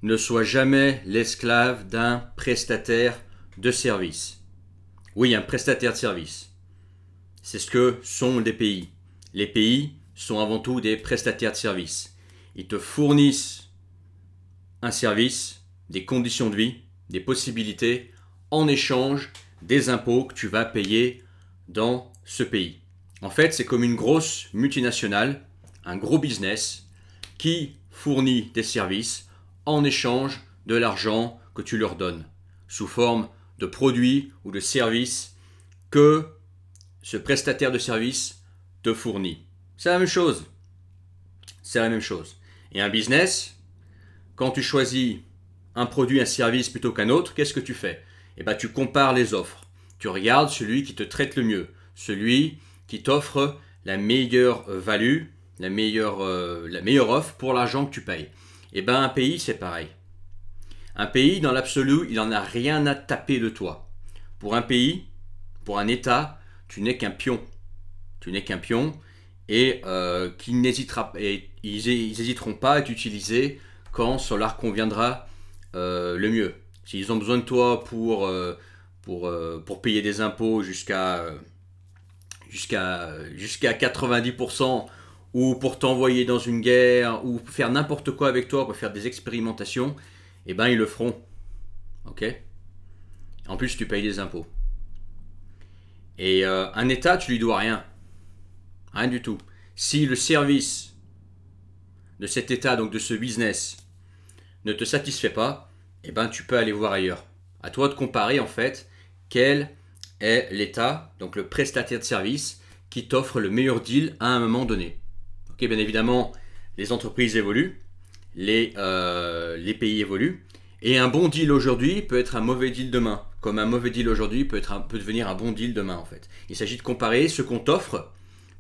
Ne sois jamais l'esclave d'un prestataire de service. Oui, un prestataire de service. C'est ce que sont les pays. Les pays sont avant tout des prestataires de service. Ils te fournissent un service, des conditions de vie, des possibilités, en échange des impôts que tu vas payer dans ce pays. En fait, c'est comme une grosse multinationale, un gros business qui fournit des services en échange de l'argent que tu leur donnes, sous forme de produits ou de services que ce prestataire de service te fournit. C'est la même chose. C'est la même chose. Et un business, quand tu choisis un produit, un service plutôt qu'un autre, qu'est-ce que tu fais? Eh bien, tu compares les offres. Tu regardes celui qui te traite le mieux, celui qui t'offre la meilleure value, la meilleure offre pour l'argent que tu payes. Eh bien, un pays, c'est pareil. Un pays, dans l'absolu, il n'en a rien à taper de toi. Pour un pays, pour un État, tu n'es qu'un pion. Tu n'es qu'un pion et ils n'hésiteront pas à t'utiliser quand cela conviendra le mieux. S'ils ont besoin de toi pour payer des impôts jusqu'à 90%, ou pour t'envoyer dans une guerre, ou faire n'importe quoi avec toi, pour faire des expérimentations, eh ben ils le feront. Ok? En plus, tu payes des impôts. Et un État, tu lui dois rien. Rien du tout. Si le service de cet État, donc de ce business, ne te satisfait pas, eh ben tu peux aller voir ailleurs. À toi de comparer en fait quel est l'État, donc le prestataire de service, qui t'offre le meilleur deal à un moment donné. Ok, bien évidemment, les entreprises évoluent, les pays évoluent, et un bon deal aujourd'hui peut être un mauvais deal demain, comme un mauvais deal aujourd'hui peut devenir un bon deal demain en fait. Il s'agit de comparer ce qu'on t'offre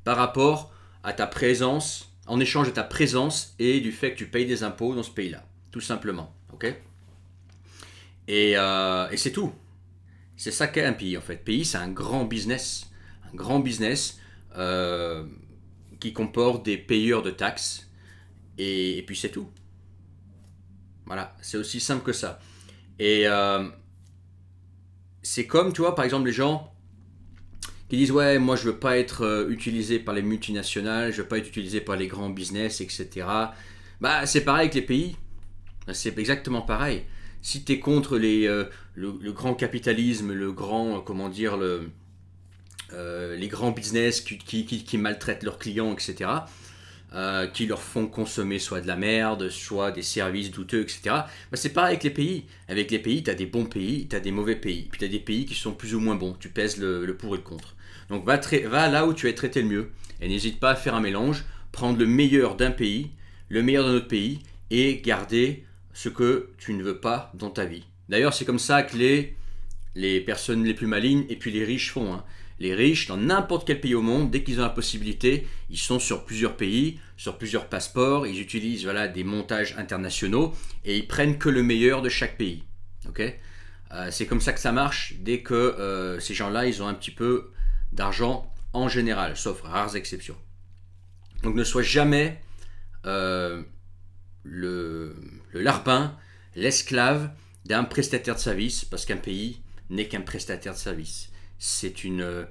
par rapport à ta présence, en échange de ta présence et du fait que tu payes des impôts dans ce pays-là, tout simplement. Ok? Et c'est tout. C'est ça qu'est un pays en fait. Pays, c'est un grand business qui comporte des payeurs de taxes et puis c'est tout. Voilà, c'est aussi simple que ça. Et c'est comme, tu vois, par exemple, les gens qui disent ouais, moi je veux pas être utilisé par les multinationales, je veux pas être utilisé par les grands business, etc. Bah c'est pareil avec les pays. C'est exactement pareil. Si tu es contre le grand capitalisme, le grand, comment dire, les grands business qui maltraitent leurs clients, etc., qui leur font consommer soit de la merde, soit des services douteux, etc., bah c'est pareil avec les pays. Avec les pays, tu as des bons pays, tu as des mauvais pays. Puis tu as des pays qui sont plus ou moins bons. Tu pèses le pour et le contre. Donc va là où tu es traité le mieux. Et n'hésite pas à faire un mélange, prendre le meilleur d'un pays, le meilleur d'un autre pays, et garder ce que tu ne veux pas dans ta vie. D'ailleurs, c'est comme ça que les personnes les plus malignes et puis les riches font. Hein. Les riches, dans n'importe quel pays au monde, dès qu'ils ont la possibilité, ils sont sur plusieurs pays, sur plusieurs passeports, ils utilisent voilà, des montages internationaux et ils prennent que le meilleur de chaque pays. Okay? C'est comme ça que ça marche dès que ces gens-là, ils ont un petit peu d'argent en général, sauf rares exceptions. Donc ne sois jamais le larbin, l'esclave d'un prestataire de service, parce qu'un pays n'est qu'un prestataire de service. C'est une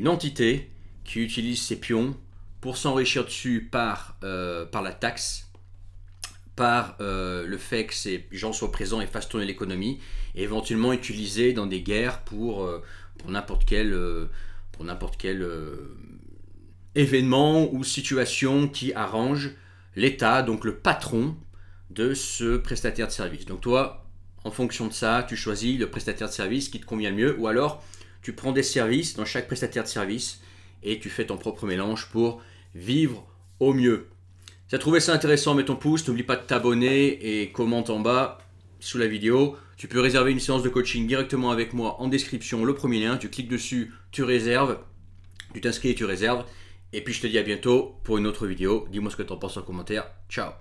entité qui utilise ses pions pour s'enrichir dessus par la taxe, par le fait que ces gens soient présents et fassent tourner l'économie, et éventuellement utilisés dans des guerres pour n'importe quel événement ou situation qui arrange l'État, donc le patron de ce prestataire de service. Donc toi, en fonction de ça, tu choisis le prestataire de service qui te convient le mieux, ou alors tu prends des services dans chaque prestataire de service et tu fais ton propre mélange pour vivre au mieux. Si tu as trouvé ça intéressant, mets ton pouce, n'oublie pas de t'abonner et commente en bas sous la vidéo. Tu peux réserver une séance de coaching directement avec moi en description, le premier lien, tu cliques dessus, tu réserves, tu t'inscris et tu réserves. Et puis je te dis à bientôt pour une autre vidéo. Dis-moi ce que tu en penses en commentaire. Ciao.